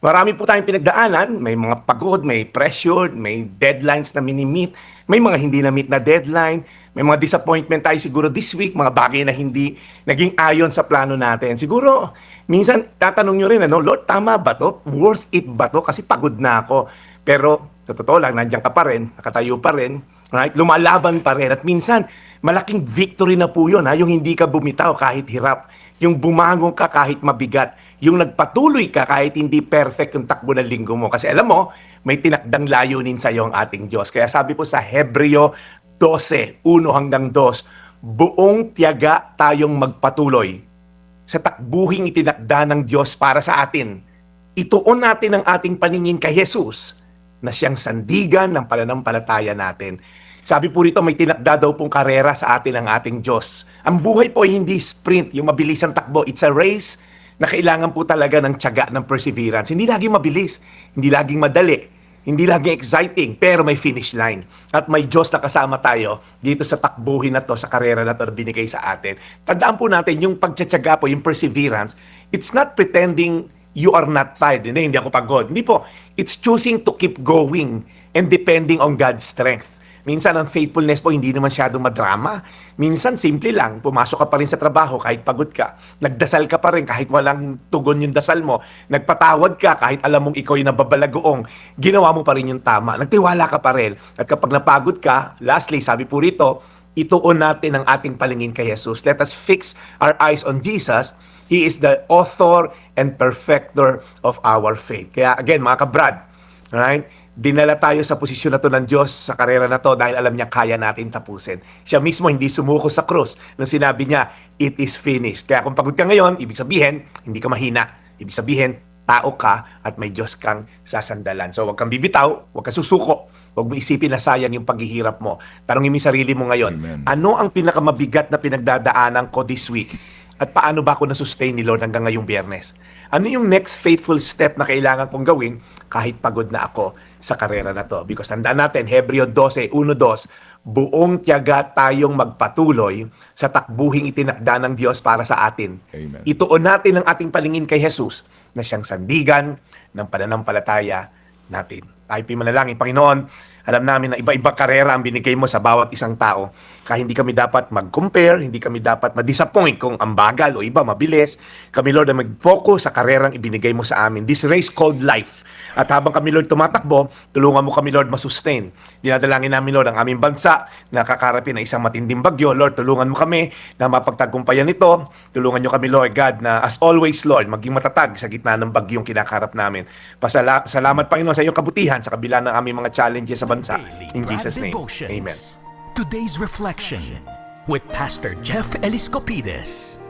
Marami po tayong pinagdaanan, may mga pagod, may pressured, may deadlines na mini-meet, may mga hindi na-meet na deadline, may mga disappointment tayo siguro this week, mga bagay na hindi naging ayon sa plano natin. Siguro, minsan tatanong nyo rin, Lord, tama ba to? Worth it ba to? Kasi pagod na ako. Pero, sa totoo lang, nandiyan ka pa rin, nakatayo pa rin, right? Lumalaban pa rin. At minsan, malaking victory na po yun, yung hindi ka bumitaw kahit hirap, yung bumangon ka kahit mabigat, yung nagpatuloy ka kahit hindi perfect yung takbo ng linggo mo. Kasi alam mo, may tinakdang layunin sa iyo ang ating Diyos. Kaya sabi po sa Hebreo 12, 1 hanggang 2, buong tiyaga tayong magpatuloy sa takbuhing itinakda ng Diyos para sa atin. Ituon natin ang ating paningin kay Jesus na siyang sandigan ng pananampalataya natin. Sabi po rito, may tinakda daw pong karera sa atin ang ating Diyos. Ang buhay po ay hindi sprint, yung mabilisang takbo. It's a race na kailangan po talaga ng tiyaga, ng perseverance. Hindi laging mabilis, hindi laging madali, hindi laging exciting, pero may finish line. At may Diyos na kasama tayo dito sa takbuhin na to, sa karera na to na binigay sa atin. Tandaan po natin, yung pagtsatsaga po, yung perseverance, it's not pretending you are not tired. Hindi ako pagod. Hindi po. It's choosing to keep going and depending on God's strength. Minsan ang faithfulness po hindi naman masyadong madrama. Minsan simple lang, pumasok ka pa rin sa trabaho kahit pagod ka. Nagdasal ka pa rin kahit walang tugon yung dasal mo. Nagpatawad ka kahit alam mong ikaw yung nababalagoong. Ginawa mo pa rin yung tama. Nagtiwala ka pa rin. At kapag napagod ka, lastly, sabi po rito, ituon natin ang ating palingin kay Jesus. Let us fix our eyes on Jesus. He is the author and perfecter of our faith. Kaya again, mga kabrad, right? Dinala tayo sa posisyon na to ng Diyos sa karera na to dahil alam niya kaya natin tapusin. Siya mismo hindi sumuko sa krus nang sinabi niya, it is finished. Kaya kung pagod ka ngayon, ibig sabihin, hindi ka mahina. Ibig sabihin, tao ka at may Diyos kang sasandalan. So huwag kang bibitaw, huwag kang susuko. Huwag mo isipin na sayang yung paghihirap mo. Tanungin mo yung sarili mo ngayon, Amen. ano ang pinakamabigat na pinagdadaanan ko this week? At paano ba ako na-sustain ni Lord hanggang ngayong Biyernes? Ano yung next faithful step na kailangan kong gawin kahit pagod na ako sa karera na to? Because tandaan natin, Hebreo 12, 1-2, buong tiyaga tayong magpatuloy sa takbuhing itinakda ng Diyos para sa atin. Amen. Ituon natin ang ating palingin kay Jesus na siyang sandigan ng pananampalataya natin. Tayo manalangin, Panginoon, alam namin na iba-iba karera ang binigay mo sa bawat isang tao. Kaya hindi kami dapat mag-compare, hindi kami dapat ma-disappoint kung ang bagal o iba mabilis. Kami, Lord, na mag-focus sa karerang ibinigay mo sa amin. This race called life. At habang kami, Lord, tumatakbo, tulungan mo kami, Lord, masustain. Dinadalangin namin, Lord, ang aming bansa na kakarapin ng isang matinding bagyo. Lord, tulungan mo kami na mapagtagumpayan ito. Tulungan nyo kami, Lord God, na as always, Lord, maging matatag sa gitna ng bagyong kinakarap namin. Salamat, Panginoon, sa iyong kabutihan sa kabila ng aming mga challenges sa bansa. In Jesus' name, Amen. Today's Reflection with Pastor Jeff Eliscopides.